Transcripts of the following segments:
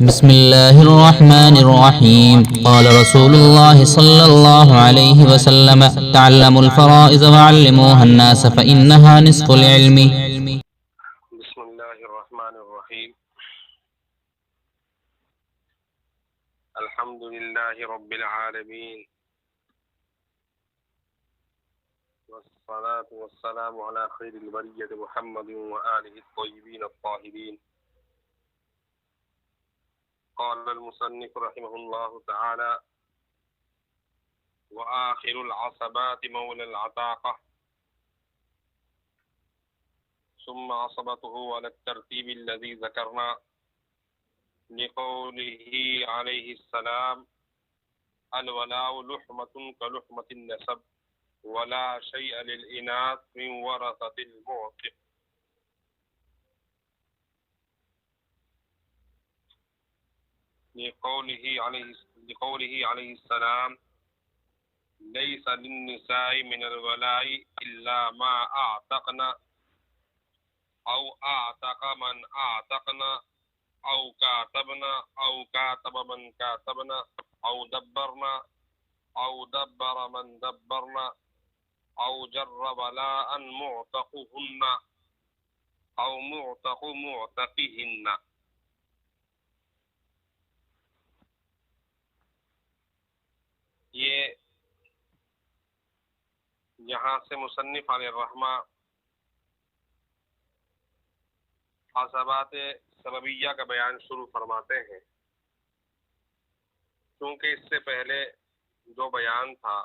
بسم الله الرحمن الرحيم. قال رسول الله صلى الله عليه وسلم: تعلموا الفرائض وعلموها الناس فإنها نصف العلم. بسم الله الرحمن الرحيم. الحمد لله رب العالمين، والصلاة والسلام على خير البرية محمد وآله الطيبين الطاهرين. قال المصنف رحمه الله تعالى: وآخر العصبات مولى العتاقة، ثم عصبته على الترتيب الذي ذكرنا، لقوله عليه السلام: الولاء لحمة كلحمة النسب، ولا شيء للإناث من ورثة المعتق. لقوله عليه السلام: ليس للنساء من الولاء إلا ما أعتقن، أو أعتق من أعتقنا، أو كاتبنا، أو كاتب من كاتبنا، أو دبرنا، أو دبر من دبرنا، أو جر ولاء معتقهن، أو معتق معتقهن. یہ یہاں سے مصنف علیہ الرحمہ عصبات سببیہ کا بیان شروع فرماتے ہیں، کیونکہ اس سے پہلے جو بیان تھا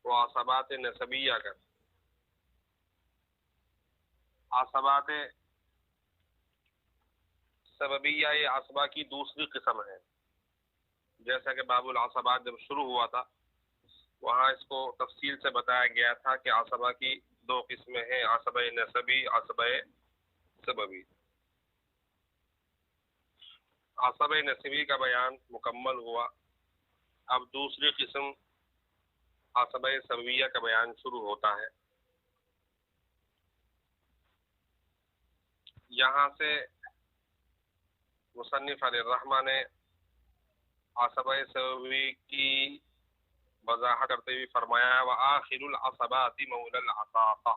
وہ عصبات نسبیہ کا. عصبات سببیہ یہ عصبہ کی دوسری قسم ہے. جیسا کہ باب العصبات جب شروع ہوا تھا وہاں اس کو تفصیل سے بتایا گیا تھا کہ عصبہ کی دو قسمیں ہیں: عصبہ نسبی، عصبہ سببی. عصبہ نسبی کا بیان مکمل ہوا، اب دوسری قسم عصبہ سببیہ کا بیان شروع ہوتا ہے. یہاں سے مصنف علیہ الرحمہ نے عصبہ سببی کی وضاحت کرتے ہوئے فرمایا: وآخر العصبات مولی العتاقہ،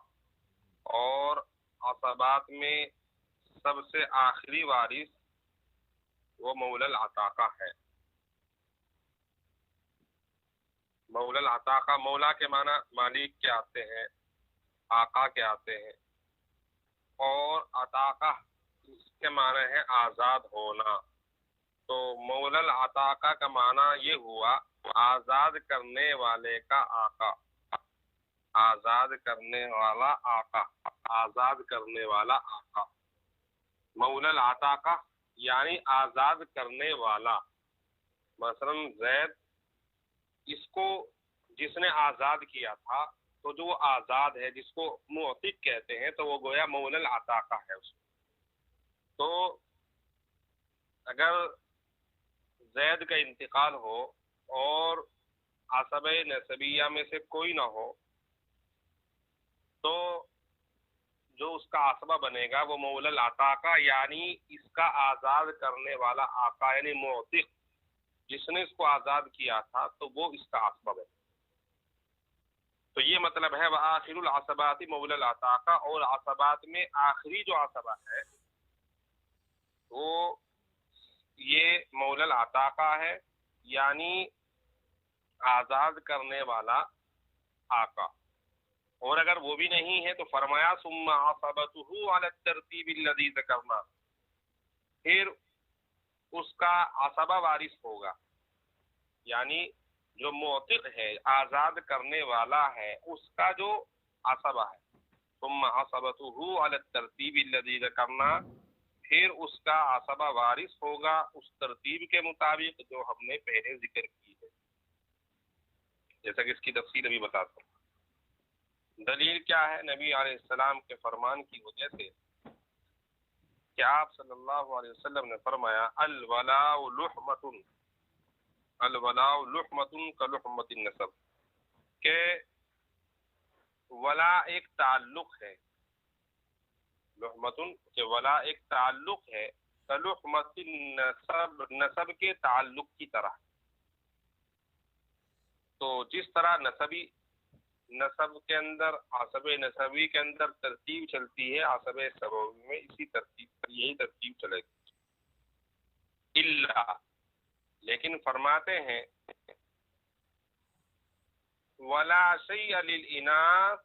اور عصبات میں سب سے آخری وارث وہ مولی العتاقہ ہے. مولی العتاقہ، مولا کے معنی مالک کے آتے ہیں، آقا کے آتے ہیں، اور عتاقہ اس کے معنی ہے آزاد ہونا. تو مولی العتاقہ کا معنی یہ ہوا آزاد کرنے والے کا آقا، آزاد کرنے والا آقا، آزاد کرنے والا آقا. مولی العتاقہ یعنی آزاد کرنے والا. مثلا زید، اس کو جس نے آزاد کیا تھا، تو جو وہ آزاد ہے جس کو معتق کہتے ہیں، تو وہ گویا مولی العتاقہ ہے اس کو. تو اگر زید کا انتقال ہو اور عصبہ نسبیہ میں سے کوئی نہ ہو، تو جو اس کا عصبہ بنے گا وہ مولی العتاقہ یعنی اس کا آزاد کرنے والا آقا، یعنی معتق جس نے اس کو آزاد کیا تھا، تو وہ اس کا عصبہ بنے. تو یہ مطلب ہے وآخر العصبات مولی العتاقہ، اور عصبات میں آخری جو عصبہ ہے وہ یہ مولی العتاقہ ہے، یعنی آزاد کرنے والا آقا. اور اگر وہ بھی نہیں ہے تو فرمایا ثم عصبته على الترتیب الذی ذکرنا، پھر اس کا عصبہ وارث ہوگا، یعنی جو معتق ہے، آزاد کرنے والا ہے، اس کا جو عصبہ ہے. ثم عصبته على الترتیب الذی ذکرنا، پھر اس کا عصبہ وارث ہوگا اس ترتیب کے مطابق جو ہم نے پہلے ذکر کی ہے، جیسا کہ اس کی تفصیل ابھی بتاتا ہوں. دلیل کیا ہے؟ نبی علیہ السلام کے فرمان کی وجہ سے کہ آپ صلی اللہ علیہ وسلم نے فرمایا: الولاء لحمۃ، الولاء لحمۃ کلحمۃ النسب، کہ ولا ایک تعلق ہے، لحمۃ کہ ولا ایک تعلق ہے، کلحمۃ النسب، نسب کے تعلق کی طرح. تو جس طرح نسب کے اندر، عصب نسبی کے اندر ترتیب چلتی ہے، عصب سبوی میں اسی ترتیب پر یہی ترتیب چلے گی. الا، لیکن فرماتے ہیں ولا شیء للاناث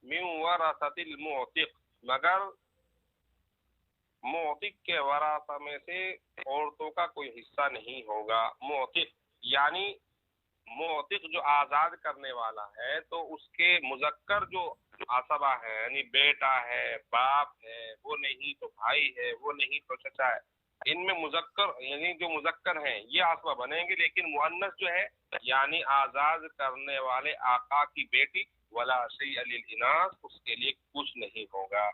من ورثۃ المعتق، مگر معتق کے ورثہ میں سے عورتوں کا کوئی حصہ نہیں ہوگا. معتق یعنی معتق جو آزاد کرنے والا ہے، تو اس کے مذکر جو عصبہ ہے، یعنی بیٹا ہے، باپ ہے، وہ نہیں تو بھائی ہے، وہ نہیں تو چچا ہے، ان میں مذکر یعنی جو مذکر ہیں یہ عصبہ بنیں گے. لیکن مؤنث جو ہے یعنی آزاد کرنے والے آقا کی بیٹی، ولا شیء للاناث، اس کے لیے کچھ نہیں ہوگا.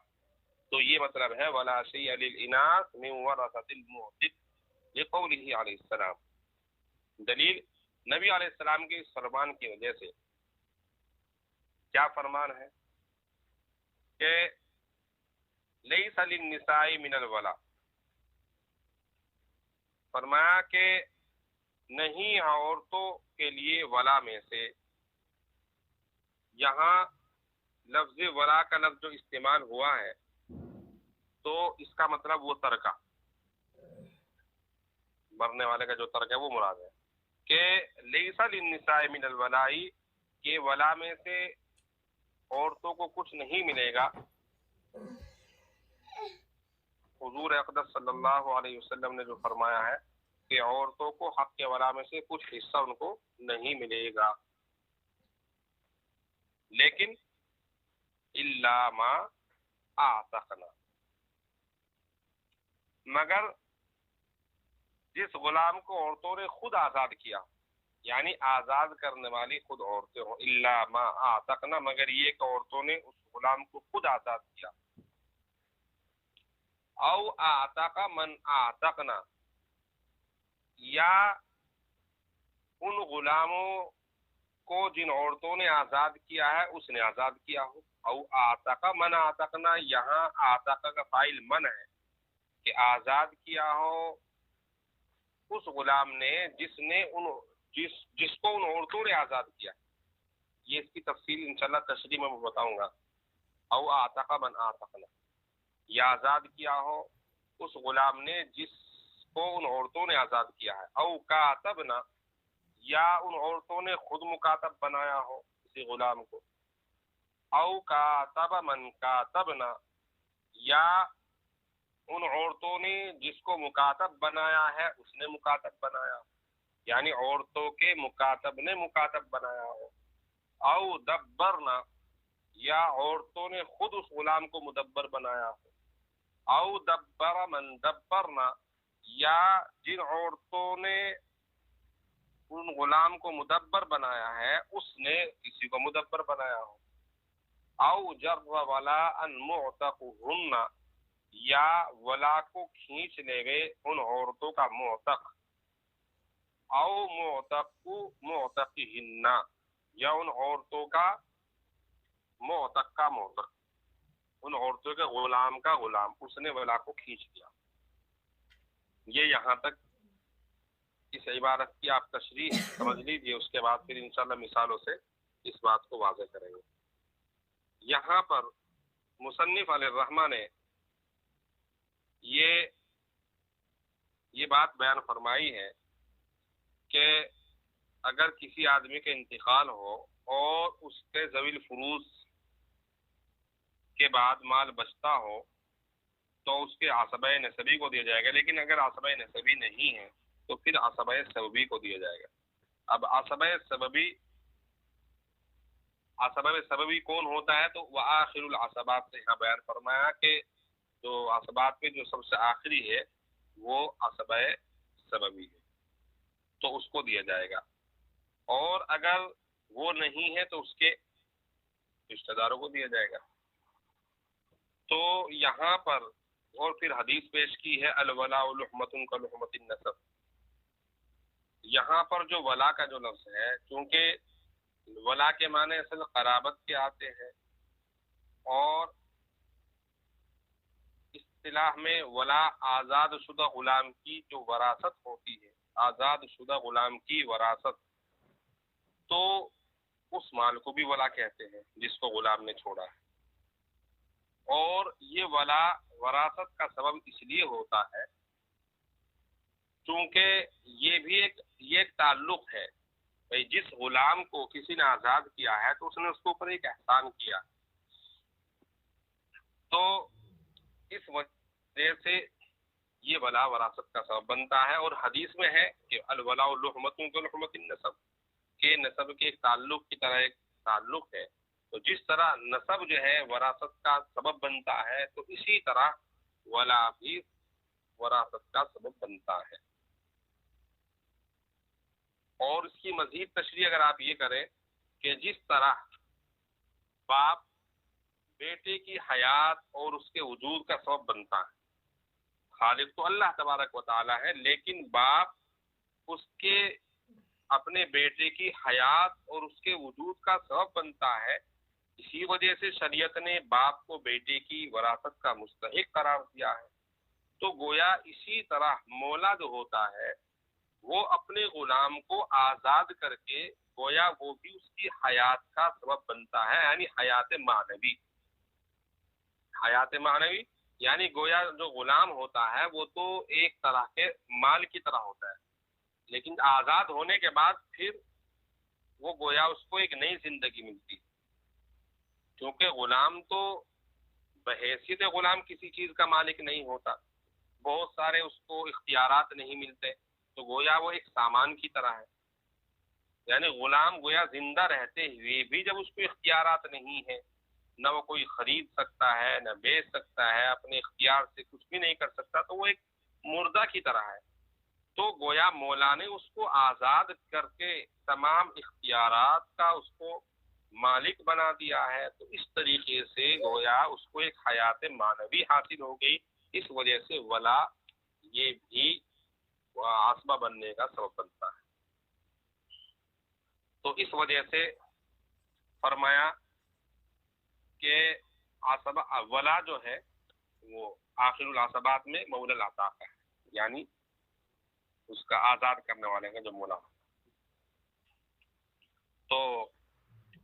تو یہ مطلب ہے ولا شیء للاناث من ورثۃ المعتق لقوله علیہ السلام. دلیل نبی علیہ السلام کے اس فرمان کی وجہ سے. کیا فرمان ہے؟ کہ لیس للنساء من الولا، فرمایا کہ نہیں عورتوں کے لیے ولا میں سے. یہاں لفظ ولا کا لفظ جو استعمال ہوا ہے تو اس کا مطلب وہ ترکہ، مرنے والے کا جو ترک ہے وہ مراد ہے. کہ لیس للنساء من الولاء، کہ ولا میں سے عورتوں کو کچھ نہیں ملے گا. حضور اقدس صلی اللہ علیہ وسلم نے جو فرمایا ہے کہ عورتوں کو حق کے ولا میں سے کچھ حصہ ان کو نہیں ملے گا. لیکن الا ما اعتقنا، مگر جس غلام کو عورتوں نے خود آزاد کیا، یعنی آزاد کرنے والی خود عورتیں ہوں. الا ما اعتقنا، مگر یہ کہ عورتوں نے اس غلام کو خود آزاد کیا. او اعتق من اعتقنا، یا ان غلاموں کو جن عورتوں نے آزاد کیا ہے اس نے آزاد کیا ہو. او اعتق من اعتقنا، یہاں اعتق کا فاعل من ہے کہ آزاد کیا ہو اس غلام نے جس کو ان عورتوں نے آزاد کیا. یہ اس کی تفصیل انشاءاللہ تشریح میں بتاؤں گا. او اعتق من اعتقنا، یا آزاد کیا ہو اس غلام نے جس کو ان عورتوں نے آزاد کیا ہے. او کاتبنا، یا ان عورتوں نے خود مکاتب بنایا ہو کسی غلام کو. او کاتب من کاتبنا، یا ان عورتوں نے جس کو مکاتب بنایا ہے اس نے مکاتب بنایا ہو، یعنی عورتوں کے مکاتب نے مکاتب بنایا ہو. او دبرنا، یا عورتوں نے خود اس غلام کو مدبر بنایا ہو. او دبر من دبرنا، یا جن عورتوں نے ان غلام کو مدبر بنایا ہے اس نے کسی کو مدبر بنایا ہو. او جر ولا ان معتقهن، یا ولا کو کھینچ لے گئے ان عورتوں کا معتق. او معتقهن، یا ان عورتوں کا معتق، ان عورتوں کے غلام کا غلام، اس نے ولا کو کھینچ لیا. یہ یہاں تک اس عبارت کی آپ تشریح سمجھ لیجیے، اس کے بعد پھر انشاءاللہ مثالوں سے اس بات کو واضح کریں گے. یہاں پر مصنف علیہ الرحمہ نے یہ بات بیان فرمائی ہے کہ اگر کسی آدمی کے انتقال ہو اور اس کے ذوی الفروض کے بعد مال بچتا ہو تو اس کے عصبہ نسبی کو دیا جائے گا. لیکن اگر عصبہ نسبی نہیں ہے تو پھر عصبہ سببی کو دیا جائے گا. اب عصبہ سببی کون ہوتا ہے؟ تو وہ آخر العصبات سے یہاں بیان فرمایا کہ جو عصبات میں جو سب سے آخری ہے وہ عصبہ سببی ہے، تو اس کو دیا جائے گا. اور اگر وہ نہیں ہے تو اس کے رشتہ داروں کو دیا جائے گا. تو یہاں پر اور پھر حدیث پیش کی ہے الولاء لحمۃ کلحمۃ النسب. یہاں پر جو ولا کا جو لفظ ہے، چونکہ ولا کے معنی اصل قرابت کے آتے ہیں اور اصطلاح میں ولا آزاد شدہ غلام کی جو وراثت ہوتی ہے، آزاد شدہ غلام کی وراثت، تو اس مال کو بھی ولا کہتے ہیں جس کو غلام نے چھوڑا ہے۔ اور یہ ولا وراثت کا سبب اس لیے ہوتا ہے چونکہ یہ ایک تعلق ہے، بھئی جس غلام کو کسی نے آزاد کیا ہے تو اس نے اس کے اوپر ایک احسان کیا، تو اس وجہ سے یہ ولا وراثت کا سبب بنتا ہے۔ اور حدیث میں ہے کہ الولاء لحمۃ کلحمۃ النسب، کہ نسب کے ایک تعلق کی طرح ایک تعلق ہے، تو جس طرح نسب جو ہے وراثت کا سبب بنتا ہے تو اسی طرح ولا بھی وراثت کا سبب بنتا ہے۔ اور اس کی مزید تشریح اگر آپ یہ کریں کہ جس طرح باپ بیٹے کی حیات اور اس کے وجود کا سبب بنتا ہے، خالق تو اللہ تبارک و تعالی ہے، لیکن باپ اس کے اپنے بیٹے کی حیات اور اس کے وجود کا سبب بنتا ہے، اسی وجہ سے شریعت نے باپ کو بیٹے کی وراثت کا مستحق قرار دیا ہے۔ تو گویا اسی طرح مولا جو ہوتا ہے وہ اپنے غلام کو آزاد کر کے گویا وہ بھی اس کی حیات کا سبب بنتا ہے، یعنی حیات معنوی۔ حیات معنوی یعنی گویا جو غلام ہوتا ہے وہ تو ایک طرح کے مال کی طرح ہوتا ہے، لیکن آزاد ہونے کے بعد پھر وہ گویا اس کو ایک نئی زندگی ملتی ہے، کیونکہ غلام تو بحیثیت غلام کسی چیز کا مالک نہیں ہوتا، بہت سارے اس کو اختیارات نہیں ملتے، تو گویا وہ ایک سامان کی طرح ہے۔ یعنی غلام گویا زندہ رہتے ہوئے بھی جب اس کو اختیارات نہیں ہے، نہ وہ کوئی خرید سکتا ہے نہ بیچ سکتا ہے، اپنے اختیار سے کچھ بھی نہیں کر سکتا، تو وہ ایک مردہ کی طرح ہے۔ تو گویا مولا نے اس کو آزاد کر کے تمام اختیارات کا اس کو مالک بنا دیا ہے، تو اس طریقے سے گویا اس کو ایک حیات معنوی حاصل ہو گئی۔ اس وجہ سے ولا یہ بھی عصبہ بننے کا سبب بنتا ہے۔ تو اس وجہ سے فرمایا کہ عصبہ ولا جو ہے وہ آخر العصبات میں مولا العتاق ہے، یعنی اس کا آزاد کرنے والے کا جو مولا ہے۔ تو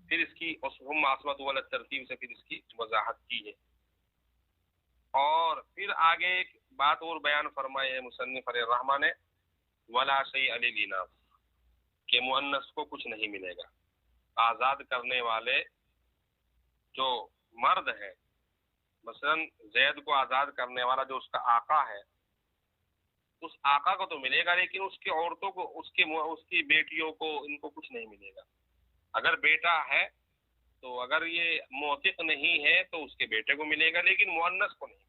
پھر اس کی ہم عصبۃ والا ترتیب سے پھر اس کی وضاحت کی ہے، اور پھر آگے ایک بات اور بیان فرمائی ہے مصنف علیہ الرحمٰ نے، ولا شیء للاناث، کہ مؤنث کو کچھ نہیں ملے گا۔ آزاد کرنے والے جو مرد ہے، مثلا زید کو آزاد کرنے والا جو اس کا آقا ہے، اس آقا کو تو ملے گا، لیکن اس کی عورتوں کو، اس کی بیٹیوں کو، ان کو کچھ نہیں ملے گا۔ اگر بیٹا ہے تو اگر یہ موثق نہیں ہے تو اس کے بیٹے کو ملے گا، لیکن مؤنث کو نہیں۔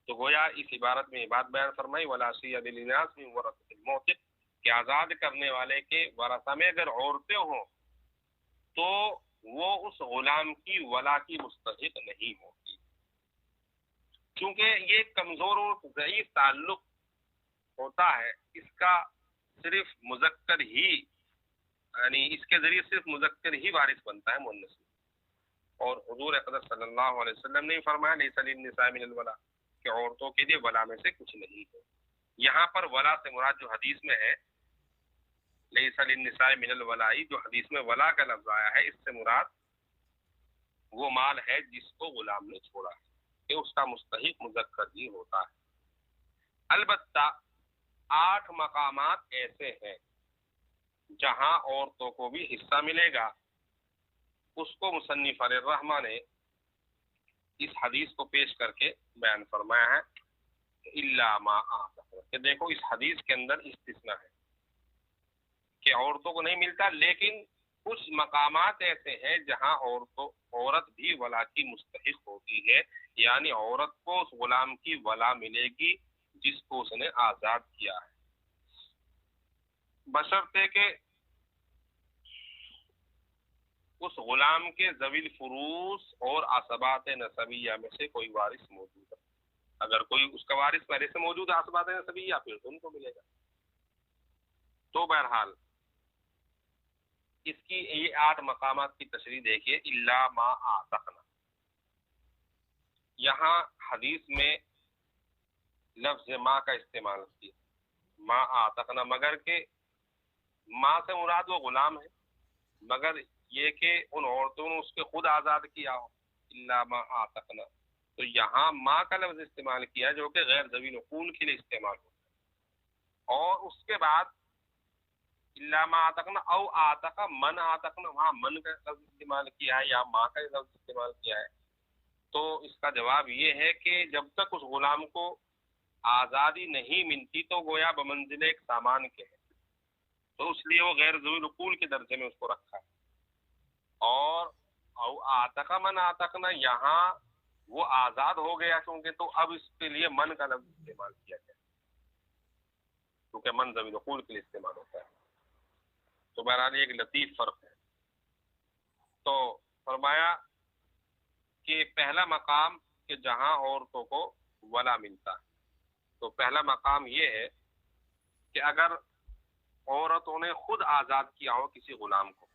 تو گویا اس عبارت میں یہ بات بیان فرمائی، ولا شیء للاناث من ورثۃ الموثق، کہ آزاد کرنے والے کے ورثہ میں اگر عورتیں ہوں تو وہ اس غلام کی ولا کی مستحق نہیں ہوتی، کیونکہ یہ کمزور اور ضعیف تعلق ہوتا ہے، اس کا صرف مذکر ہی، یعنی اس کے ذریعے صرف مذکر ہی وارث بنتا ہے مؤنث میں۔ اور حضور اقدس صلی اللہ علیہ وسلم نے فرمایا لیس للنساء من الولا، کہ عورتوں کے لیے ولا میں سے کچھ نہیں ہے۔ یہاں پر ولا سے مراد جو حدیث میں ہے لیس للنساء من الولاء، جو حدیث میں ولا کا لفظ آیا ہے، اس سے مراد وہ مال ہے جس کو غلام نے چھوڑا ہے، کہ اس کا مستحق مذکر ہی ہوتا ہے۔ البتہ 8 مقامات ایسے ہیں جہاں عورتوں کو بھی حصہ ملے گا، اس کو مصنف علیہ الرحمٰ نے اس حدیث کو پیش کر کے بیان فرمایا ہے، الا ما آتاہ، کہ دیکھو اس حدیث کے اندر استثناء ہے کہ عورتوں کو نہیں ملتا، لیکن کچھ مقامات ایسے ہیں جہاں عورت بھی ولا کی مستحق ہوتی ہے، یعنی عورت کو اس غلام کی ولا ملے گی جس کو اس نے آزاد کیا ہے، بشرطے کہ اس غلام کے ذوی الفروض اور عصبات نسبیہ میں سے کوئی وارث موجود ہے۔ اگر کوئی اس کا وارث پہلے سے موجود ہے عصبات نسبیہ، پھر تو ان کو ملے گا۔ تو بہرحال اس کی یہ 8 مقامات کی تشریح دیکھیے، الا ما آتقنا، یہاں حدیث میں لفظ ماں کا استعمال کیا، ماں آتقنا، مگر کہ ماں سے مراد وہ غلام ہے، مگر یہ کہ ان عورتوں نے اس کے خود آزاد کیا ہو، الا ما آتقنا، تو یہاں ماں کا لفظ استعمال کیا جو کہ غیر ذوی نقول کے لیے استعمال ہوتا ہے، اور اس کے بعد الا ما آتقنا او آتق من آتقنا، وہاں من کا لفظ استعمال کیا ہے یا ماں کا لفظ استعمال کیا ہے. تو اس کا جواب یہ ہے کہ جب تک اس غلام کو آزادی نہیں ملتی تو گویا بمنزل ایک سامان کے ہے، تو اس لیے وہ غیر ذوی نقول کے درجے میں اس کو رکھا ہے. اور او آتق من آتقنا، یہاں وہ آزاد ہو گیا کیونکہ، تو اب اس کے لیے من کا لفظ استعمال کیا گیا کیونکہ من ذوی نقول کے لیے استعمال ہوتا ہے. تو بہرحال یہ ایک لطیف فرق ہے. تو فرمایا کہ پہلا مقام کہ جہاں عورتوں کو ولا ملتا ہے، تو پہلا مقام یہ ہے کہ اگر عورتوں نے خود آزاد کیا ہو کسی غلام کو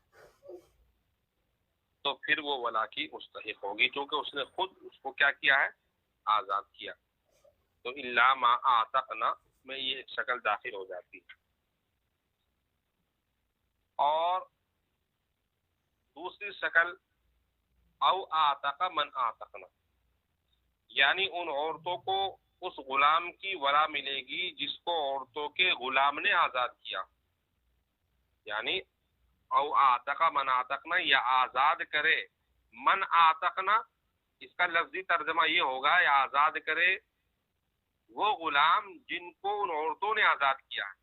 تو پھر وہ ولا کی مستحق ہوگی، کیونکہ اس نے خود اس کو کیا کیا ہے، آزاد کیا. تو الا ما آتقنا میں یہ ایک شکل داخل ہو جاتی ہے. اور دوسری شکل او آتق من آتقنا، یعنی ان عورتوں کو اس غلام کی ولا ملے گی جس کو عورتوں کے غلام نے آزاد کیا. یعنی او آتق من آتقنا، یا آزاد کرے من آتقنا، اس کا لفظی ترجمہ یہ ہوگا یا آزاد کرے وہ غلام جن کو ان عورتوں نے آزاد کیا ہے.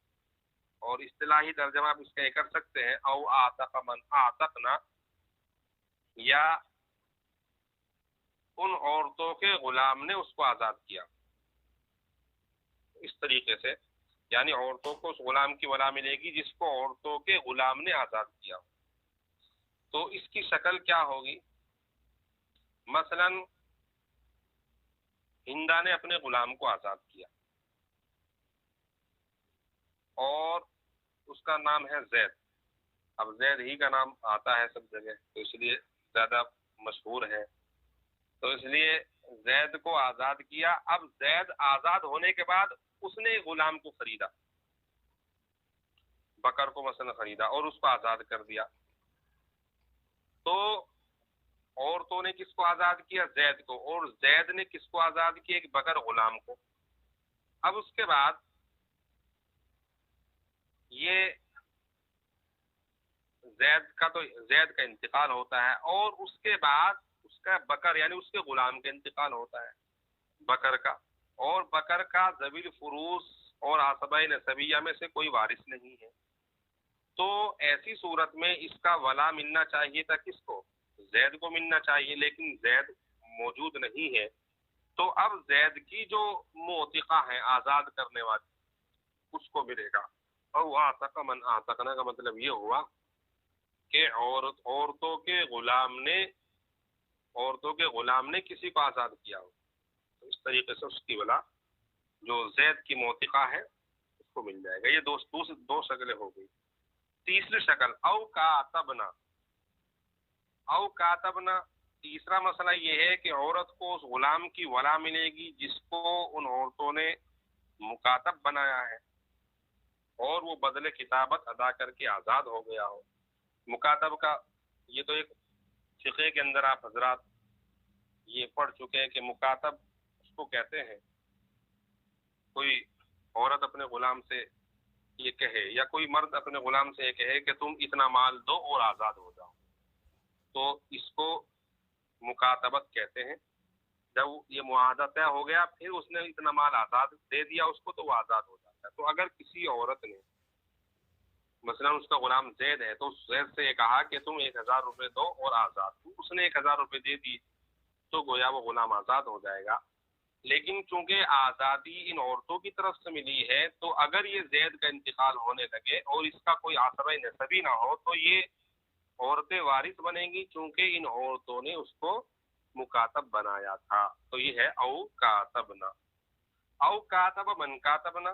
اور اصطلاحی ترجمہ آپ اس کا یہ کر سکتے ہیں او آتق من آتقنا، یا ان عورتوں کے غلام نے اس کو آزاد کیا. اس طریقے سے یعنی عورتوں کو اس غلام کی ولا ملے گی جس کو عورتوں کے غلام نے آزاد کیا. تو اس کی شکل کیا ہوگی؟ مثلا ہندا نے اپنے غلام کو آزاد کیا اور اس کا نام ہے زید. اب زید ہی کا نام آتا ہے سب جگہ تو اس لیے زیادہ مشہور ہے، تو اس لیے زید کو آزاد کیا. اب زید آزاد ہونے کے بعد اس نے غلام کو خریدا، بکر کو مثلا خریدا اور اس کو آزاد کر دیا. تو عورتوں نے کس کو آزاد کیا؟ زید کو. اور زید نے کس کو آزاد کیا؟ ایک بکر غلام کو. اب اس کے بعد یہ زید کا انتقال ہوتا ہے اور اس کے بعد اس کا بکر یعنی اس کے غلام کا انتقال ہوتا ہے، بکر کا. اور بکر کا ذوی الفروض اور عصبہ نسبیہ میں سے کوئی وارث نہیں ہے. تو ایسی صورت میں اس کا ولا ملنا چاہیے تھا کس کو؟ زید کو ملنا چاہیے، لیکن زید موجود نہیں ہے. تو اب زید کی جو معتقہ ہیں آزاد کرنے والی اس کو ملے گا. اور آتق من آتقنا کا مطلب یہ ہوا کہ عورتوں کے غلام نے کسی کو آزاد کیا ہو، تو اس طریقے سے اس کی ولا جو زید کی موتقہ ہے اس کو مل جائے گا. یہ دو شکلیں ہو گئی. تیسری شکل او کاتبنا. تیسرا مسئلہ یہ ہے کہ عورت کو اس غلام کی ولا ملے گی جس کو ان عورتوں نے مکاتب بنایا ہے اور وہ بدل کتابت ادا کر کے آزاد ہو گیا ہو. مکاتب کا یہ تو ایک فقہ کے اندر آپ حضرات یہ پڑھ چکے ہیں کہ مکاتب اس کو کہتے ہیں کوئی عورت اپنے غلام سے یہ کہے یا کوئی مرد اپنے غلام سے یہ کہے کہ تم اتنا مال دو اور آزاد ہو جاؤ، تو اس کو مکاتبت کہتے ہیں. جب یہ معاہدہ طے ہو گیا پھر اس نے اتنا مال آزاد دے دیا اس کو تو وہ آزاد ہو جاتا ہے. تو اگر کسی عورت نے مثلا اس کا غلام زید ہے تو اس زید سے یہ کہا کہ تم 1000 روپے دو اور آزاد، تو اس نے 1000 روپے دے دی تو گویا وہ غلام آزاد ہو جائے گا. لیکن چونکہ آزادی ان عورتوں کی طرف سے ملی ہے تو اگر یہ زید کا انتقال ہونے لگے اور اس کا کوئی عصبہ نسبی نہ ہو تو یہ عورتیں وارث بنیں گی چونکہ ان عورتوں نے اس کو مکاتب بنایا تھا. تو یہ ہے او کاتبنا. او کاتب من کاتبنا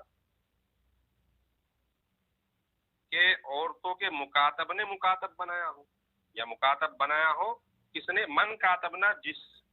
کہ عورتوں کے مکاتب نے مکاتب بنایا ہو یا مکاتب بنایا ہو کس نے؟ من کاتبنا، جس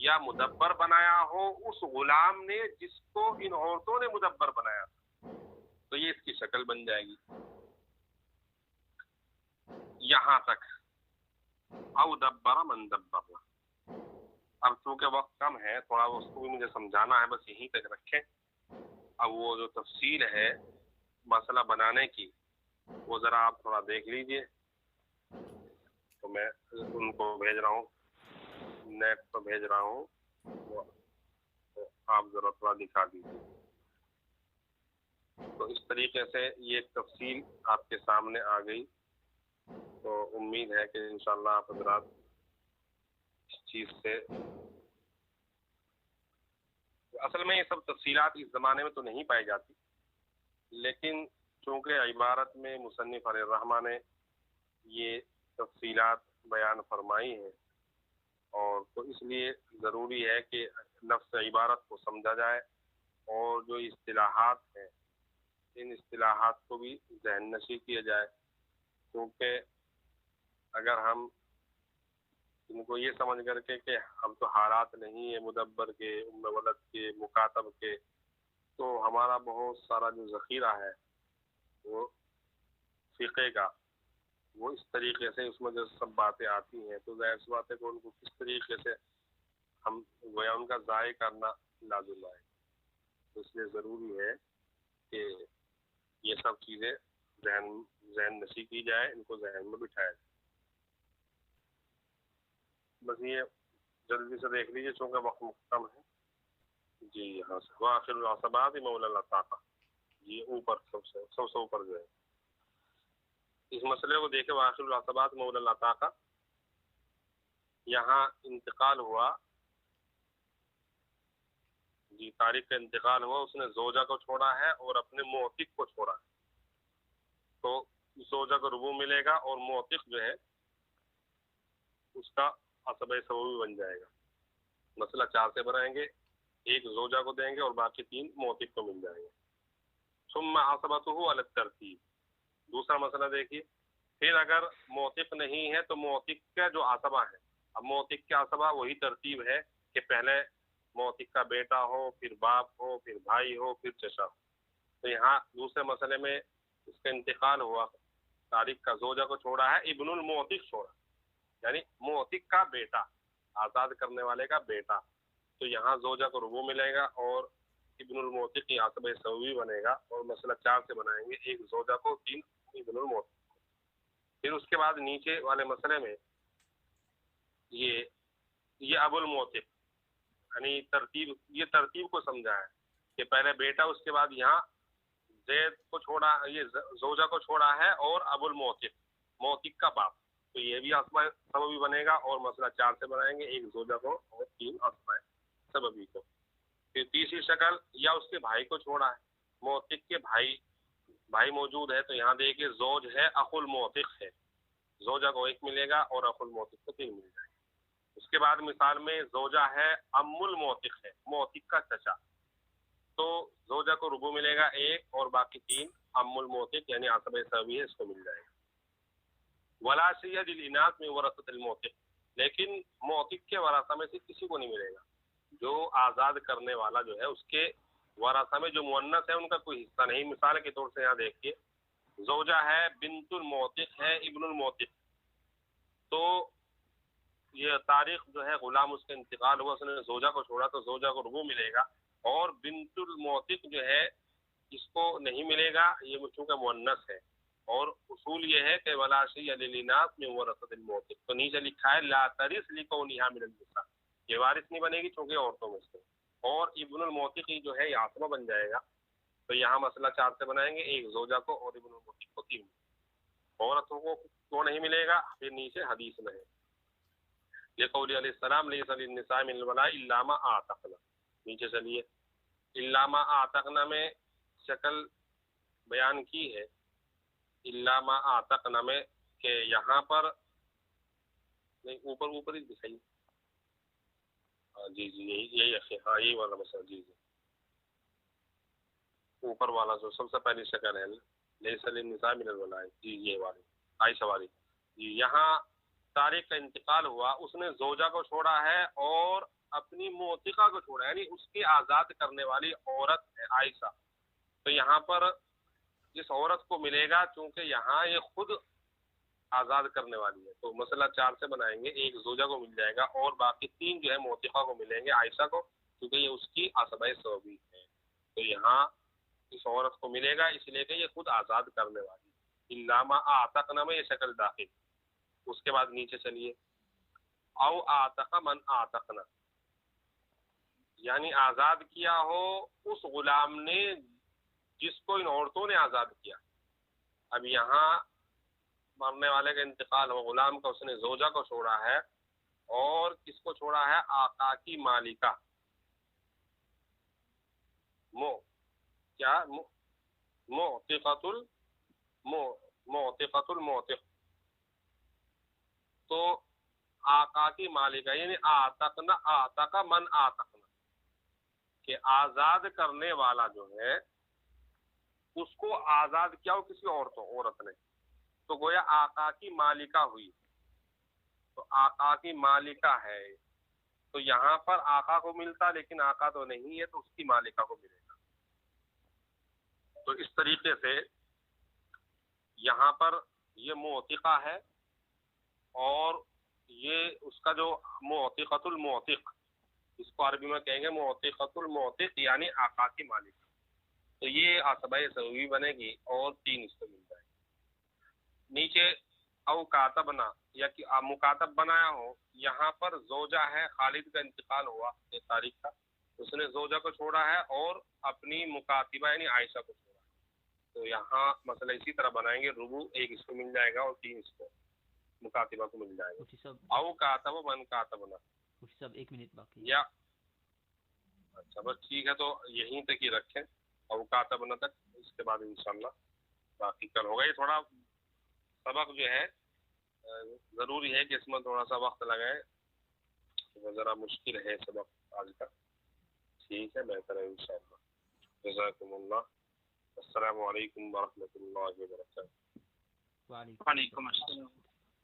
یا مدبر بنایا ہو اس غلام نے جس کو ان عورتوں نے مدبر بنایا تھا، تو یہ اس کی شکل بن جائے گی. یہاں تک او دبر من دبر. اب چونکہ وقت کم ہے تھوڑا اس کو بھی مجھے سمجھانا ہے، بس یہیں تک رکھیں. اب وہ جو تفصیل ہے مسئلہ بنانے کی وہ ذرا آپ تھوڑا دیکھ لیجئے. تو میں ان کو بھیج رہا ہوں، نیٹ پر بھیج رہا ہوں، تو آپ ذرا تھوڑا دکھا دیجیے. تو اس طریقے سے یہ ایک تفصیل آپ کے سامنے آ گئی. تو امید ہے کہ انشاءاللہ آپ حضرات اس چیز سے، اصل میں یہ سب تفصیلات اس زمانے میں تو نہیں پائی جاتی، لیکن چونکہ عبارت میں مصنف علیہ الرحمہ نے یہ تفصیلات بیان فرمائی ہیں، اور تو اس لیے ضروری ہے کہ لفظ عبارت کو سمجھا جائے، اور جو اصطلاحات ہیں ان اصطلاحات کو بھی ذہن نشی کیا جائے. کیونکہ اگر ہم ان کو یہ سمجھ کر کے کہ اب تو حالات نہیں ہیں مدبر کے، ام ولد کے، مکاتب کے، تو ہمارا بہت سارا جو ذخیرہ ہے وہ فقہ کا، وہ اس طریقے سے اس میں جو سب باتیں آتی ہیں تو ظاہر سی بات ہے کہ ان کو کس طریقے سے ہم گویا ان کا ضائع کرنا لازم ہے. تو اس لیے ضروری ہے کہ یہ سب چیزیں ذہن نشی کی جائے، ان کو ذہن میں بٹھایا جائے. بس یہ جلدی سے دیکھ لیجیے چونکہ وقت کم ہے. جی یہاں سے وآخر العصبات مولا العطاقہ، جی اوپر سب سے اوپر جو ہے اس مسئلے کو دیکھے. وآخر العصبات مولا العطاقہ، یہاں انتقال ہوا، جی طارق کا انتقال ہوا، اس نے زوجہ کو چھوڑا ہے اور اپنے معتق کو چھوڑا ہے. تو زوجہ کو ربو ملے گا اور معتق جو ہے اس کا عصبہ سبوی بن جائے گا. مسئلہ 4 سے بنائیں گے، ایک زوجہ کو دیں گے اور باقی 3 معتق کو مل جائیں گے. ثم عصبته علی الترتیب. دوسرا مسئلہ دیکھیے، پھر اگر معتق نہیں ہے تو معتق کا جو عصبہ ہے، اب معتق کے عصبہ وہی ترتیب ہے کہ پہلے معتق کا بیٹا ہو، پھر باپ ہو، پھر بھائی ہو، پھر چچا ہو. تو یہاں دوسرے مسئلے میں اس کا انتقال ہوا، طارق کا زوجہ کو چھوڑا ہے، ابن المعتق چھوڑا، یعنی معتق کا بیٹا، آزاد کرنے والے کا بیٹا. تو یہاں زوجہ کو ربو ملے گا اور ابن المعتق کی عصبہ سوی بنے گا، اور مسئلہ 4 سے بنائیں گے، ایک زوجہ کو، 3 ابن المعتق. پھر اس کے بعد نیچے والے مسئلے میں یہ ابو المعتق، یعنی یہ ترتیب کو سمجھا ہے کہ پہلے بیٹا، اس کے بعد یہاں زید کو چھوڑا، یہ زوجہ کو چھوڑا ہے، اور ابو المعتق، معتق کا باپ. تو یہ بھی عصبہ سببی بنے گا، اور مسئلہ 4 سے بنائیں گے، ایک زوجہ کو اور 3 عصبہ سببی کو. پھر تیسری شکل، یا اس کے بھائی کو چھوڑا ہے، معتق کے بھائی موجود ہے، تو یہاں دیکھیے زوج ہے، اخو المعتق ہے، زوجہ کو 1 ملے گا اور اخو المعتق کو 3 مل جائے گا. اس کے بعد مثال میں زوجہ ہے، ام المعتق ہے، معتق کا چچا، تو زوجہ کو ربو ملے گا 1 اور باقی 3 ام المعتق یعنی عصبہ سببی ہے، اس کو مل جائے گا. ولا سید الاناث من ورثۃ المعتق، لیکن معتق کے ورثہ میں سے کسی کو نہیں ملے گا. جو آزاد کرنے والا جو ہے اس کے ورثہ میں جو مؤنث ہے ان کا کوئی حصہ نہیں. مثال کے طور سے یہاں دیکھیے، زوجہ ہے، بنت المعتق ہے، ابن المعتق، تو یہ طارق جو ہے غلام، اس کا انتقال ہوا، اس نے زوجہ کو چھوڑا، تو زوجہ کو ربو ملے گا، اور بنت المعتق جو ہے اس کو نہیں ملے گا، یہ چونکہ مؤنث ہے. اور اصول یہ ہے کہ ولا شیء للاناث من ورثۃ المعتق، تو نیچے لکھا ہے لا ترث لکونھا من النساء، یہ وارث نہیں بنے گی چونکہ عورتوں میں سے. اور ابن المعتق جو ہے یہ عصبہ بن جائے گا. تو یہاں مسئلہ 4 سے بنائیں گے، ایک زوجہ کو اور ابن المعتق کو 3. عورتوں کو کیوں نہیں ملے گا؟ پھر نیچے حدیث میں ہے، لقول علیہ السلام لیس للنساء من الولاء الا ما اعتقن. نیچے چلیے، الا ما اعتقن میں شکل بیان کی ہے، الا ما اعتقن میں کہ یہاں پر نہیں، اوپر ہی دکھائیے. جی یہی ہے، ہاں یہی والا مسئلہ. جی اوپر والا جو سب سے پہلی شکل ہے، لیس للنساء من الولاء، جی یہ والی عائشہ والی. جی یہاں طارق کا انتقال ہوا، اس نے زوجہ کو چھوڑا ہے اور اپنی موتقہ کو چھوڑا یعنی اس کی آزاد کرنے والی عورت ہے عائشہ. تو یہاں پر اس عورت کو ملے گا چونکہ یہاں یہ خود آزاد کرنے والی ہے تو مسئلہ 4 سے بنائیں گے. ایک زوجہ کو مل جائے گا اور باقی 3 جو ہے موتقہ کو ملیں گے عائشہ کو کیونکہ یہ اس کی عصبہ ثوبی ہے. تو یہاں اس عورت کو ملے گا اس لیے کہ یہ خود آزاد کرنے والی ہے. علامہ اعتقنا میں یہ شکل داخل. اس کے بعد نیچے چلیے او اعتق من اعتقنا یعنی آزاد کیا ہو اس غلام نے جس کو ان عورتوں نے آزاد کیا. اب یہاں مرنے والے کا انتقال ہو غلام کا اس نے زوجہ کو چھوڑا ہے اور کس کو چھوڑا ہے آقا کی مالکہ معتقۃ المعتق. تو آقا کی مالکہ یعنی آتقنا آتق من آتقنا کہ آزاد کرنے والا جو ہے اس کو آزاد کیا ہو کسی عورت نے تو گویا آقا کی مالکہ ہوئی. تو آقا کی مالکہ ہے تو یہاں پر آقا کو ملتا لیکن آقا تو نہیں ہے تو اس کی مالکہ کو ملے گا. تو اس طریقے سے یہاں پر یہ معتقہ ہے اور یہ اس کا جو معتقۃ المعتق اس کو عربی میں کہیں گے معتقۃ المعتق یعنی آقا کی مالکہ. تو یہ عصبہ ثوبی بنے گی اور 3 اس کو مل جائے گی. نیچے او کاتبنا یا کہ مکاتب بنایا ہو یہاں پر زوجہ ہے خالد کا انتقال ہوا ایک تاریخ کا اس نے زوجہ کو چھوڑا ہے اور اپنی مکاتبہ یعنی عائشہ کو چھوڑا ہے. تو یہاں مسئلہ اسی طرح بنائیں گے ربع 1 اس کو مل جائے گا اور 3 اس کو مکاتبہ کو مل جائے گا. او کاتب من کاتبنا صاحب 1 منٹ باقی یا اچھا بس ٹھیک ہے تو یہیں تک ہی رکھیں او کاتبنا تک. اس کے بعد انشاءاللہ باقی کل ہوگا. یہ تھوڑا سبق جو ہے ضروری ہے کہ اس میں تھوڑا سا وقت لگائے ذرا مشکل ہے سبق آج کا. ٹھیک ہے بہتر ہے انشاءاللہ. جزاکم اللہ. السلام علیکم ورحمۃ اللہ وبرکاتہ. وعلیکم السلام.